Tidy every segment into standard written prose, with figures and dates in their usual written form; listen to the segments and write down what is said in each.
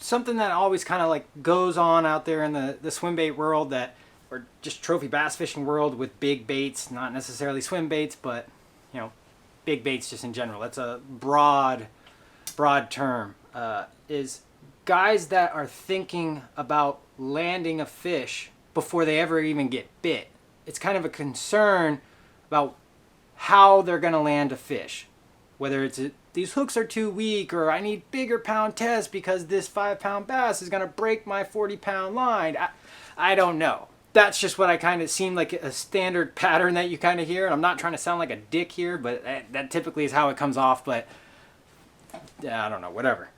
something that always kind of like goes on out there in the swim bait world, that, or just trophy bass fishing world, with big baits, not necessarily swim baits, but you know, big baits just in general. That's a broad term. Is guys that are thinking about landing a fish before they ever even get bit. It's kind of a concern about how they're going to land a fish. Whether it's these hooks are too weak, or I need bigger pound test because this 5-pound bass is going to break my 40-pound line. I don't know. That's just what I kind of seem like a standard pattern that you kind of hear. And I'm not trying to sound like a dick here, but that typically is how it comes off. But yeah, I don't know, whatever.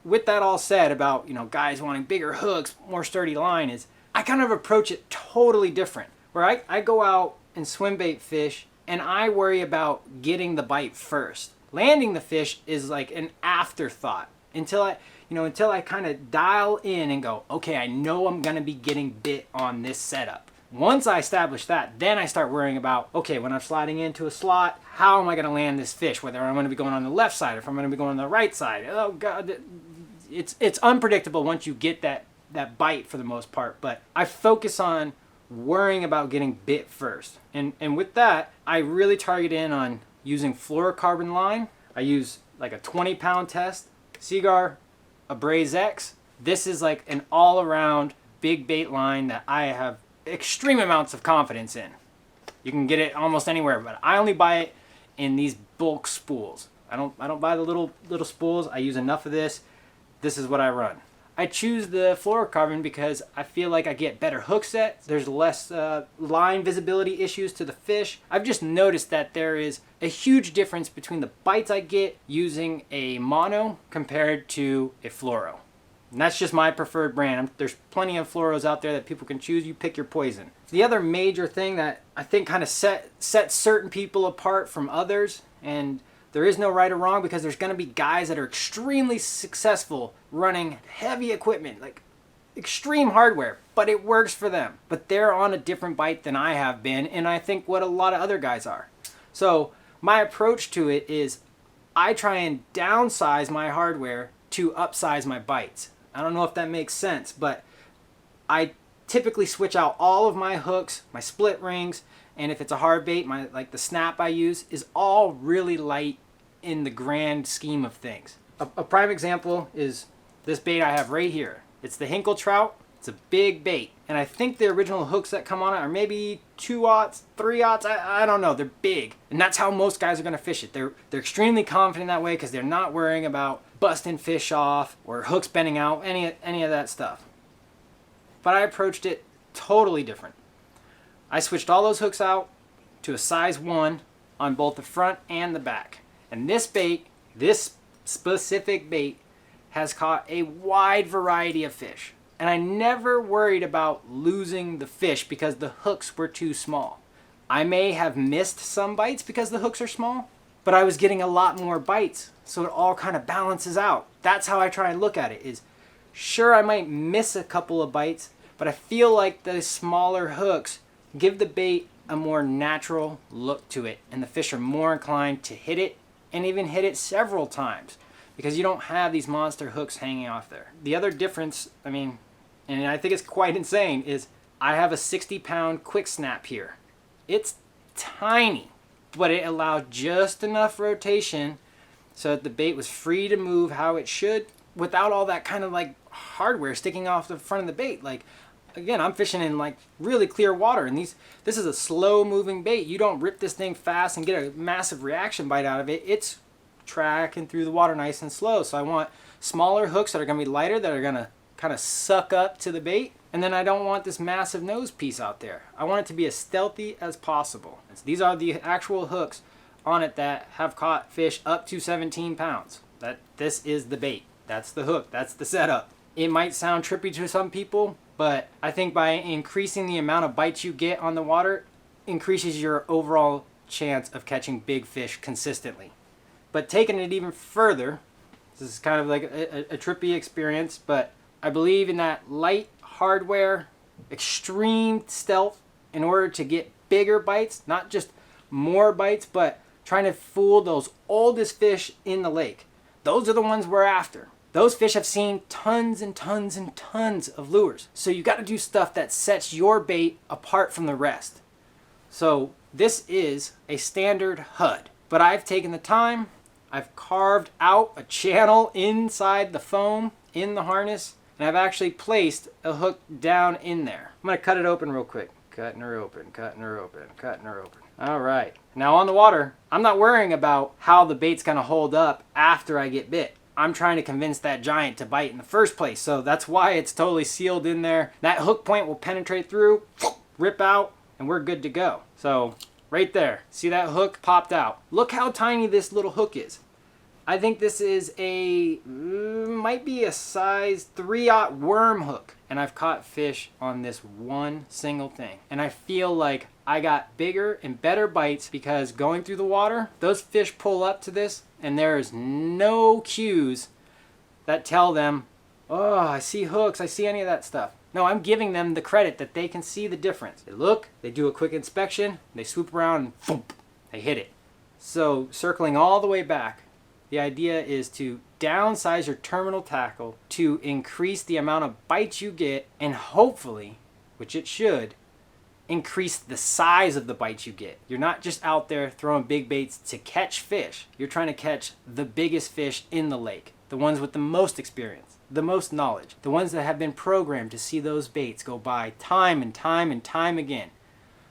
With that all said about, you know, guys wanting bigger hooks, more sturdy line, is I kind of approach it totally different. Where I go out and swim bait fish, and I worry about getting the bite first. Landing the fish is like an afterthought until I kind of dial in and go, okay, I know I'm going to be getting bit on this setup. Once I establish that, then I start worrying about, okay, when I'm sliding into a slot, how am I going to land this fish? Whether I'm going to be going on the left side or if I'm going to be going on the right side. Oh God, it's unpredictable once you get that bite for the most part. But I focus on worrying about getting bit first. And with that, I really target in on using fluorocarbon line. I use like a 20-pound test, Seagar, a Braze X. This is like an all-around big bait line that I have extreme amounts of confidence in. You can get it almost anywhere, but I only buy it in these bulk spools. I don't buy the little spools. I use enough of this. This is what I run. I choose the fluorocarbon because I feel like I get better hook set. There's less line visibility issues to the fish. I've just noticed that there is a huge difference between the bites I get using a mono compared to a fluoro. And that's just my preferred brand. There's plenty of fluoros out there that people can choose. You pick your poison. The other major thing that I think kind of sets certain people apart from others, and there is no right or wrong, because there's going to be guys that are extremely successful running heavy equipment, like extreme hardware, but it works for them. But they're on a different bite than I have been, and I think what a lot of other guys are. So my approach to it is I try and downsize my hardware to upsize my bites. I don't know if that makes sense, but I typically switch out all of my hooks, my split rings, and if it's a hard bait, the snap I use is all really light in the grand scheme of things. A prime example is this bait I have right here. It's the Hinkle trout. It's a big bait. And I think the original hooks that come on it are maybe 2/0, 3/0. I don't know. They're big. And that's how most guys are going to fish it. They're extremely confident that way because they're not worrying about busting fish off or hooks bending out, any of that stuff. But I approached it totally different. I switched all those hooks out to a size 1 on both the front and the back. And this bait, this specific bait, has caught a wide variety of fish. And I never worried about losing the fish because the hooks were too small. I may have missed some bites because the hooks are small, but I was getting a lot more bites. So it all kind of balances out. That's how I try and look at it is, sure, I might miss a couple of bites, but I feel like the smaller hooks give the bait a more natural look to it, and the fish are more inclined to hit it and even hit it several times because you don't have these monster hooks hanging off there. The other difference, and I think it's quite insane, is I have a 60-pound quick snap here. It's tiny, but it allowed just enough rotation so that the bait was free to move how it should without all that kind of like hardware sticking off the front of the bait. Like, again, I'm fishing in like really clear water, and this is a slow moving bait. You don't rip this thing fast and get a massive reaction bite out of it. It's tracking through the water nice and slow. So I want smaller hooks that are going to be lighter, that are going to kind of suck up to the bait. And then I don't want this massive nose piece out there. I want it to be as stealthy as possible. And so these are the actual hooks on it that have caught fish up to 17 pounds. This is the bait. That's the hook. That's the setup. It might sound trippy to some people, but I think by increasing the amount of bites you get on the water, increases your overall chance of catching big fish consistently. But taking it even further, this is kind of like a trippy experience, but I believe in that light hardware, extreme stealth in order to get bigger bites, not just more bites, but trying to fool those oldest fish in the lake. Those are the ones we're after. Those fish have seen tons and tons and tons of lures. So you got to do stuff that sets your bait apart from the rest. So this is a standard HUD, but I've taken the time, I've carved out a channel inside the foam in the harness, and I've actually placed a hook down in there. I'm gonna cut it open real quick. Cutting her open, cutting her open, cutting her open. All right, now on the water, I'm not worrying about how the bait's gonna hold up after I get bit. I'm trying to convince that giant to bite in the first place. So that's why it's totally sealed in there. That hook point will penetrate through, rip out, and we're good to go. So right there, see that hook popped out. Look how tiny this little hook is. I think this is might be a size 3/0 worm hook. And I've caught fish on this one single thing. And I feel like I got bigger and better bites because going through the water, those fish pull up to this and there's no cues that tell them, oh, I see hooks, I see any of that stuff. No, I'm giving them the credit that they can see the difference. They look, they do a quick inspection, they swoop around and thump, they hit it. So circling all the way back, the idea is to downsize your terminal tackle to increase the amount of bites you get and hopefully, which it should, increase the size of the bites you get. You're not just out there throwing big baits to catch fish. You're trying to catch the biggest fish in the lake, the ones with the most experience, the most knowledge, the ones that have been programmed to see those baits go by time and time and time again.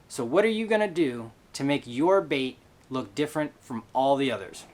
So what are you gonna do to make your bait look different from all the others?